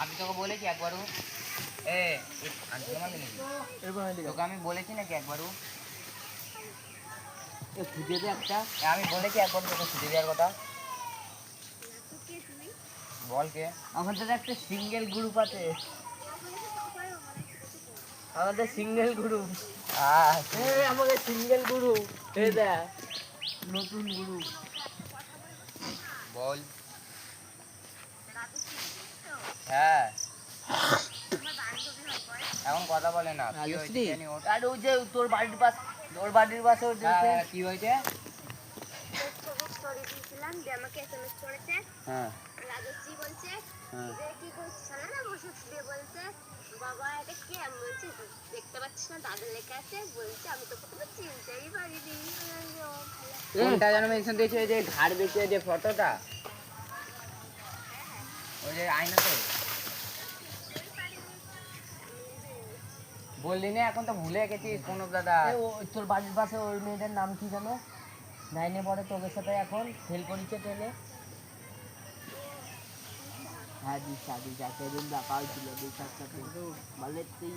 আমি তোকে বলেছি একবারও তোকে আমি বলেছি নাকি একবারও খুঁজে দে একটা। আমি বলেছি একবার তোকে খুঁজে দেওয়ার কথা। বল কে? আমাদের একটা সিঙ্গেল গ্রুপ আছে, আমাদের সিঙ্গেল গ্রুপ। আমাদের সিঙ্গেল গ্রুপ এই দেখ নতুন গ্রুপ। বল। হ্যাঁ এখন কথা বলে না। কি হয়েছে জানি ওর? আর ওই যে তোর বাড়ির পাশে কি হয়েছে? স্টোরি দিয়েছিলাম যে আমাকে এসএমএস করেছে। হ্যাঁ রাজশ্রী বলছে যে কি করছিস না বসে দিয়ে বলছে বাবা এটা কে? আমি বলছি দেখতে পাচ্ছিস না দাদা লেখা আছে। বলছে আমি তো কোনো চিনতেই পারিনি। কোনটা যেন মেনশন দিয়েছে? যে ঘাড় বেঁচে যে ফটোটা ওই যে আয়নাতে বললি না? এখন তো ভুলে গেছিস প্রণব দাদা। তোর বাড়ির পাশে ওই মেয়েটার নাম কি জানো? 9 পড়ে তোদের সাথে এখন ফেল করেছে ট্রেনে। হ্যাঁ দিশা দিশা সেদিন দেখা হয়েছিল দিশার সাথে। বলে তুই